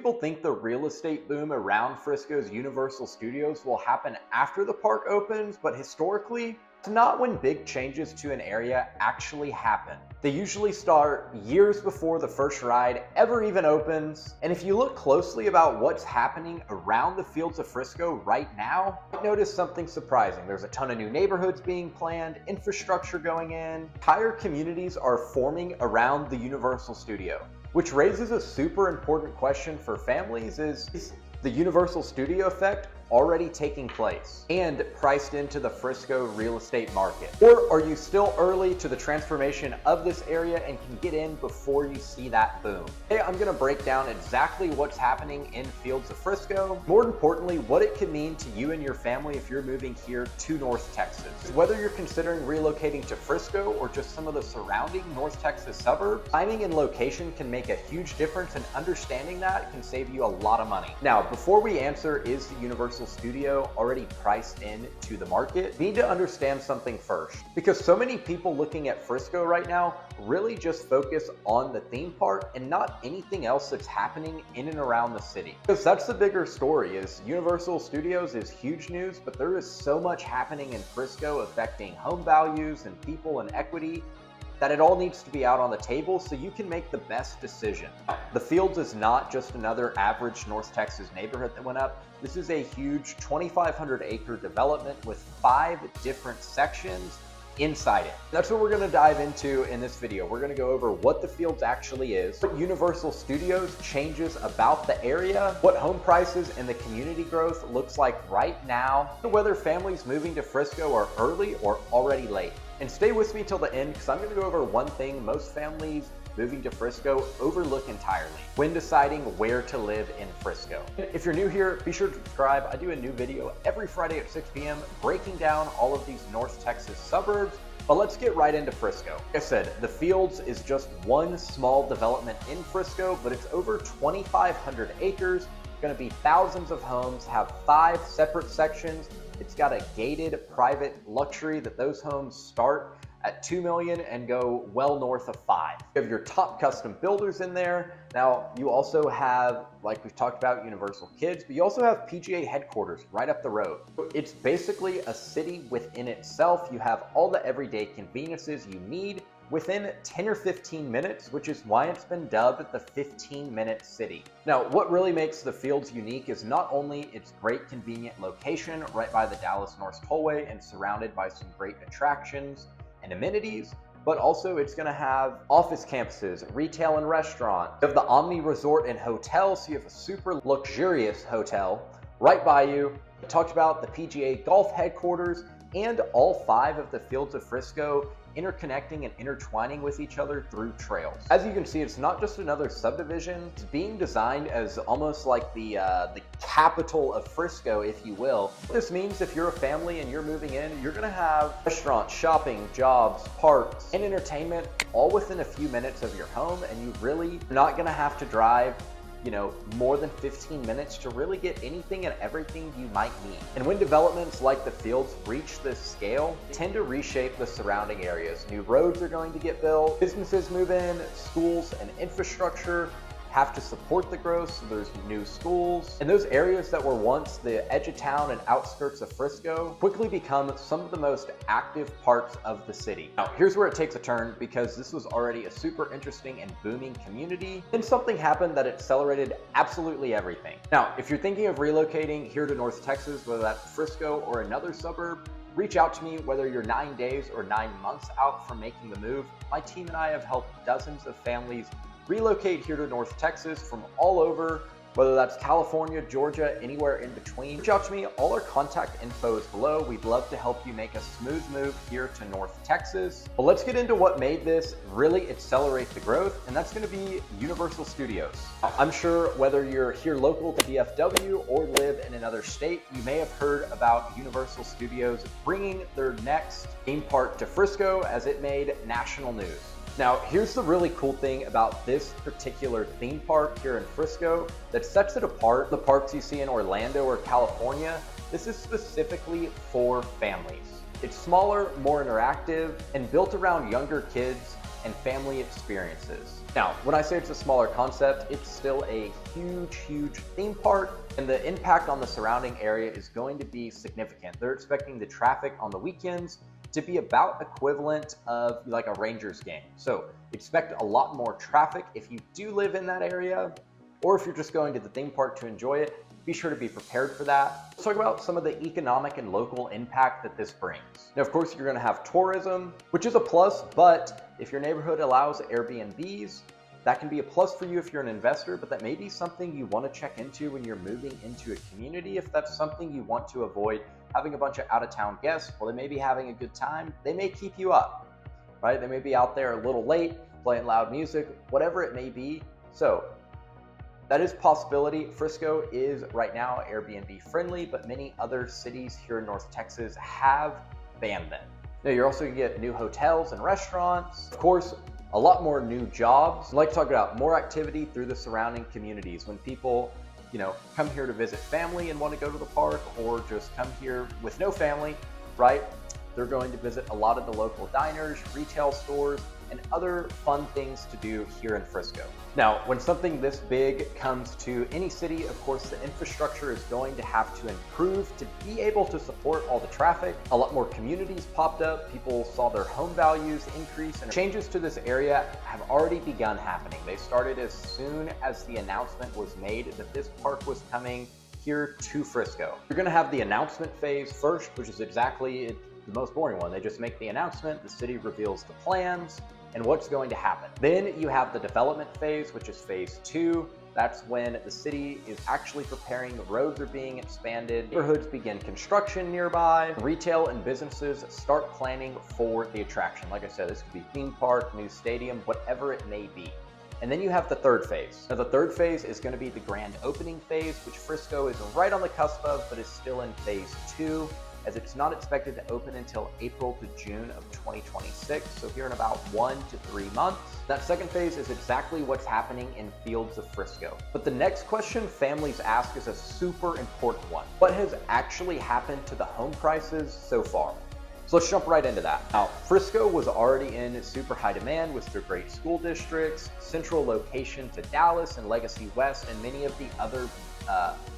people think the real estate boom around Frisco's Universal Studios will happen after the park opens, but historically, it's not when big changes to an area actually happen. They usually start years before the first ride ever even opens. And if you look closely about what's happening around the Fields of Frisco right now, you notice something surprising. There's a ton of new neighborhoods being planned, infrastructure going in, entire communities are forming around the Universal Studio. Which raises a super important question for families: is the Universal Studio effect already taking place and priced into the Frisco real estate market? Or are you still early to the transformation of this area and can get in before you see that boom? Today, I'm gonna break down exactly what's happening in Fields of Frisco, more importantly, what it could mean to you and your family if you're moving here to North Texas. Whether you're considering relocating to Frisco or just some of the surrounding North Texas suburbs, timing and location can make a huge difference, and understanding that can save you a lot of money. Now, before we answer, is the Universal Studio already priced into the market, we need to understand something first, because so many people looking at Frisco right now really just focus on the theme park and not anything else that's happening in and around the city. Because that's the bigger story. Is Universal Studios is huge news, but there is so much happening in Frisco affecting home values and people and equity that it all needs to be out on the table so you can make the best decision. The Fields is not just another average North Texas neighborhood that went up. This is a huge 2,500 acre development with 5 different sections inside it. That's what we're gonna dive into in this video. We're gonna go over what the Fields actually is, what Universal Studios changes about the area, what home prices and the community growth looks like right now, and whether families moving to Frisco are early or already late. And stay with me till the end, because I'm gonna go over one thing most families moving to Frisco overlook entirely when deciding where to live in Frisco. If you're new here, be sure to subscribe. I do a new video every Friday at 6 p.m. breaking down all of these North Texas suburbs. But let's get right into Frisco. Like I said, the Fields is just one small development in Frisco, but it's over 2,500 acres, gonna be thousands of homes, have 5 separate sections. It's got a gated private luxury that those homes start at $2 million and go well north of $5 million. You have your top custom builders in there. Now, you also have, like we've talked about, Universal Kids, but you also have PGA headquarters right up the road. It's basically a city within itself. You have all the everyday conveniences you need within 10 or 15 minutes, which is why it's been dubbed the 15-minute city. Now, what really makes the Fields unique is not only its great convenient location right by the Dallas North Tollway and surrounded by some great attractions and amenities, but also it's gonna have office campuses, retail and restaurant. You have the Omni Resort and Hotel, so you have a super luxurious hotel right by you. I talked about the PGA Golf headquarters and all 5 of the Fields of Frisco interconnecting and intertwining with each other through trails. As you can see, it's not just another subdivision. It's being designed as almost like the capital of Frisco, if you will. This means if you're a family and you're moving in, you're gonna have restaurants, shopping, jobs, parks, and entertainment all within a few minutes of your home, and you really are not gonna have to drive more than 15 minutes to really get anything and everything you might need. And when developments like the Fields reach this scale, they tend to reshape the surrounding areas. New roads are going to get built, businesses move in, schools and infrastructure have to support the growth, so there's new schools. And those areas that were once the edge of town and outskirts of Frisco quickly become some of the most active parts of the city. Now, here's where it takes a turn, because this was already a super interesting and booming community, and something happened that accelerated absolutely everything. Now, if you're thinking of relocating here to North Texas, whether that's Frisco or another suburb, reach out to me whether you're 9 days or 9 months out from making the move. My team and I have helped dozens of families relocate here to North Texas from all over, whether that's California, Georgia, anywhere in between. Reach out to me. All our contact info is below. We'd love to help you make a smooth move here to North Texas. But let's get into what made this really accelerate the growth, and that's going to be Universal Studios. I'm sure whether you're here local to DFW or live in another state, you may have heard about Universal Studios bringing their next theme park to Frisco, as it made national news. Now, here's the really cool thing about this particular theme park here in Frisco that sets it apart. The parks you see in Orlando or California, this is specifically for families. It's smaller, more interactive, and built around younger kids and family experiences. Now, when I say it's a smaller concept, it's still a huge theme park, and the impact on the surrounding area is going to be significant. They're expecting the traffic on the weekends to be about equivalent of like a Rangers game. So expect a lot more traffic if you do live in that area, or if you're just going to the theme park to enjoy it. Be sure to be prepared for that. Let's talk about some of the economic and local impact that this brings. Now, of course, you're going to have tourism, which is a plus, but if your neighborhood allows Airbnbs, that can be a plus for you if you're an investor, but that may be something you want to check into when you're moving into a community. If that's something you want to avoid, having a bunch of out-of-town guests, well, they may be having a good time, they may keep you up, right? They may be out there a little late, playing loud music, whatever it may be. So that is a possibility. Frisco is right now Airbnb friendly, but many other cities here in North Texas have banned them. Now, you're also gonna get new hotels and restaurants. Of course, a lot more new jobs. I'd like to talk about more activity through the surrounding communities. When people, come here to visit family and want to go to the park, or just come here with no family, right? They're going to visit a lot of the local diners, retail stores, and other fun things to do here in Frisco. Now, when something this big comes to any city, of course, the infrastructure is going to have to improve to be able to support all the traffic. A lot more communities popped up, people saw their home values increase, and changes to this area have already begun happening. They started as soon as the announcement was made that this park was coming here to Frisco. You're gonna have the announcement phase first, which is exactly the most boring one. They just make the announcement, the city reveals the plans, and what's going to happen. Then you have the development phase, which is phase 2. That's when the city is actually preparing, the roads are being expanded, neighborhoods begin construction nearby, retail and businesses start planning for the attraction. Like I said, this could be theme park, new stadium, whatever it may be. And then you have the third phase. Now, the third phase is going to be the grand opening phase, which Frisco is right on the cusp of, but is still in phase 2. As it's not expected to open until April to June of 2026, so here in about 1 to 3 months. That second phase is exactly what's happening in Fields of Frisco. But the next question families ask is a super important one. What has actually happened to the home prices so far? So let's jump right into that. Now, Frisco was already in super high demand with their great school districts, central location to Dallas and Legacy West, and many of the other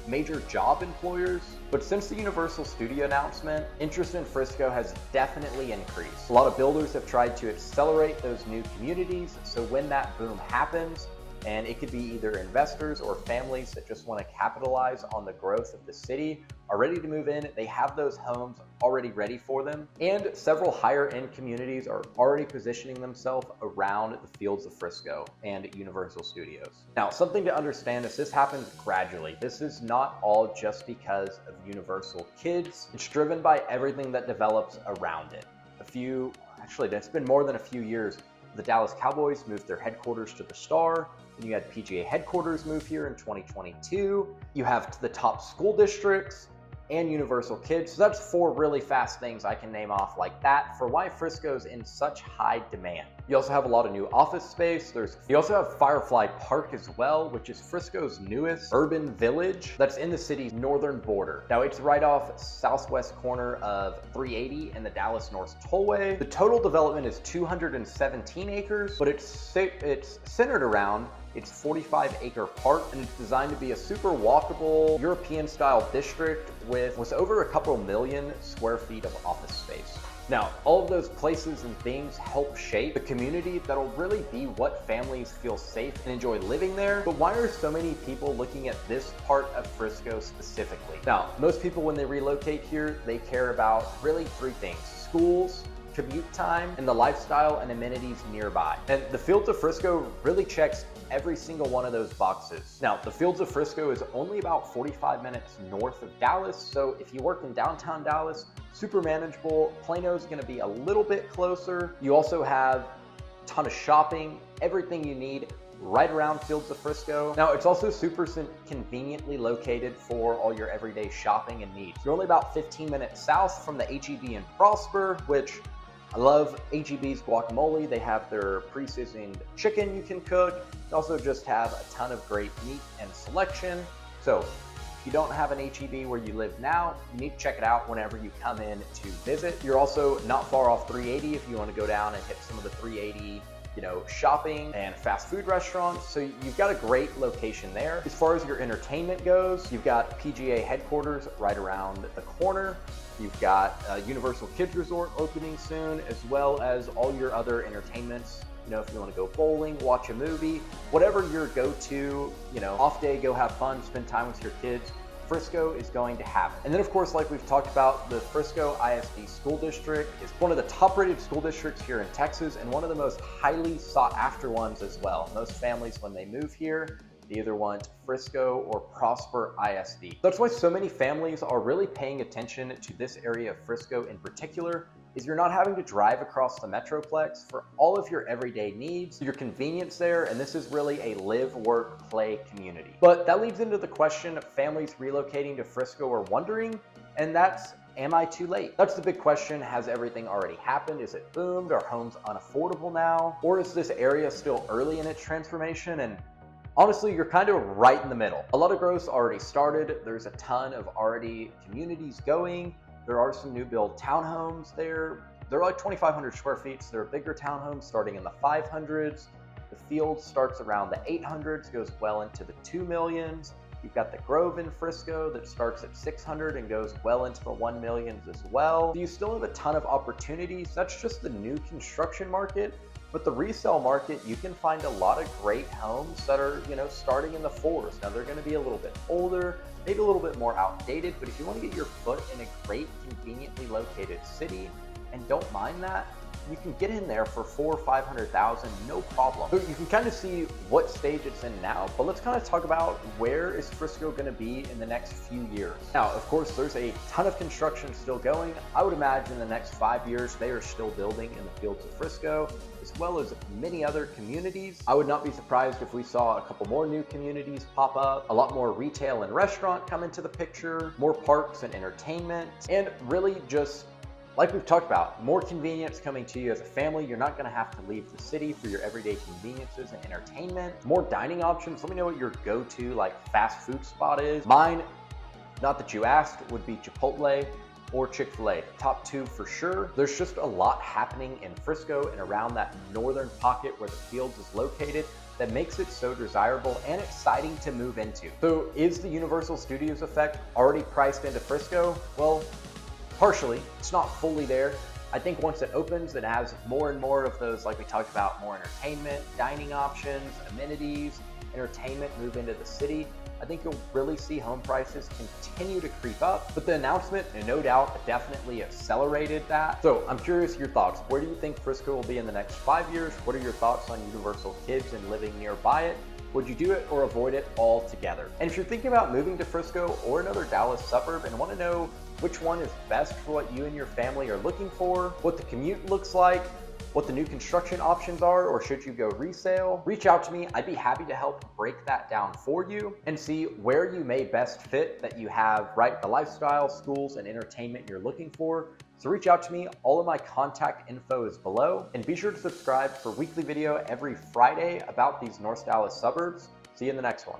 major job employers. But since the Universal Studio announcement, interest in Frisco has definitely increased. A lot of builders have tried to accelerate those new communities, so when that boom happens, and it could be either investors or families that just want to capitalize on the growth of the city, are ready to move in. They have those homes already ready for them. And several higher end communities are already positioning themselves around the Fields of Frisco and Universal Studios. Now, something to understand is this happens gradually. This is not all just because of Universal Kids. It's driven by everything that develops around it. It's been more than a few years. The Dallas Cowboys moved their headquarters to the Star. Then you had PGA headquarters move here in 2022. You have the top school districts and Universal Kids. So that's 4 really fast things I can name off like that for why Frisco's in such high demand. You also have a lot of new office space. You also have Firefly Park as well, which is Frisco's newest urban village that's in the city's northern border. Now, it's right off southwest corner of 380 and the Dallas North Tollway. The total development is 217 acres, but it's centered around its 45-acre park, and it's designed to be a super walkable European-style district with over a couple million square feet of office space. Now, all of those places and things help shape the community that'll really be what families feel safe and enjoy living there. But why are so many people looking at this part of Frisco specifically? Now, most people when they relocate here, they care about really 3 things: schools, commute time, and the lifestyle and amenities nearby. And the Fields of Frisco really checks every single one of those boxes. Now, the Fields of Frisco is only about 45 minutes north of Dallas, so if you work in downtown Dallas, super manageable. Plano's gonna be a little bit closer. You also have a ton of shopping, everything you need right around Fields of Frisco. Now, it's also super conveniently located for all your everyday shopping and needs. You're only about 15 minutes south from the H-E-B in Prosper, which I love H-E-B's guacamole. They have their pre-seasoned chicken you can cook. They also just have a ton of great meat and selection. So if you don't have an H-E-B where you live now, you need to check it out whenever you come in to visit. You're also not far off 380 if you want to go down and hit some of the 380 shopping and fast food restaurants. So you've got a great location there. As far as your entertainment goes, you've got PGA headquarters right around the corner. You've got Universal Kids Resort opening soon, as well as all your other entertainments. If you want to go bowling, watch a movie, whatever your go-to, off day, go have fun, spend time with your kids, Frisco is going to have it. And then of course, like we've talked about, the Frisco ISD School District is one of the top rated school districts here in Texas and one of the most highly sought after ones as well. Most families, when they move here, they either want Frisco or Prosper ISD. That's why so many families are really paying attention to this area of Frisco in particular, is you're not having to drive across the Metroplex for all of your everyday needs, your convenience there, and this is really a live, work, play community. But that leads into the question of families relocating to Frisco are wondering, and that's, am I too late? That's the big question. Has everything already happened? Is it boomed? Are homes unaffordable now? Or is this area still early in its transformation? And honestly, you're kind of right in the middle. A lot of growth's already started. There's a ton of already communities going. There are some new build townhomes there. They're like 2,500 square feet. So they're bigger townhomes starting in the 500s. The Fields starts around the 800s, goes well into the 2 millions. You've got the Grove in Frisco that starts at 600 and goes well into the 1 millions as well. So you still have a ton of opportunities. That's just the new construction market. But the resale market, you can find a lot of great homes that are, starting in the 4s. Now they're going to be a little bit older, maybe a little bit more outdated, but if you want to get your foot in a great, conveniently located city and don't mind that, you can get in there for $400,000 or $500,000, no problem. So you can kind of see what stage it's in now, but let's kind of talk about where is Frisco going to be in the next few years. Now, of course, there's a ton of construction still going. I would imagine in the next 5 years, they are still building in the Fields of Frisco, as well as many other communities. I would not be surprised if we saw a couple more new communities pop up, a lot more retail and restaurant come into the picture, more parks and entertainment, and really just, like we've talked about, more convenience coming to you as a family. You're not going to have to leave the city for your everyday conveniences and entertainment. More dining options. Let me know what your go-to fast food spot is. Mine, not that you asked, would be Chipotle or Chick-fil-A. Top two for sure. There's just a lot happening in Frisco and around that northern pocket where the Fields is located that makes it so desirable and exciting to move into. So is the Universal Studios effect already priced into Frisco? Well, partially. It's not fully there. I think once it opens, it has more and more of those, like we talked about, more entertainment, dining options, amenities, entertainment move into the city. I think you'll really see home prices continue to creep up, but the announcement, no doubt, definitely accelerated that. So I'm curious your thoughts. Where do you think Frisco will be in the next 5 years? What are your thoughts on Universal Kids and living nearby it? Would you do it or avoid it altogether? And if you're thinking about moving to Frisco or another Dallas suburb and want to know which one is best for what you and your family are looking for, what the commute looks like, what the new construction options are, or should you go resale, reach out to me. I'd be happy to help break that down for you and see where you may best fit that you have the lifestyle, schools, and entertainment you're looking for. So reach out to me. All of my contact info is below, and be sure to subscribe for weekly video every Friday about these North Dallas suburbs. See you in the next one.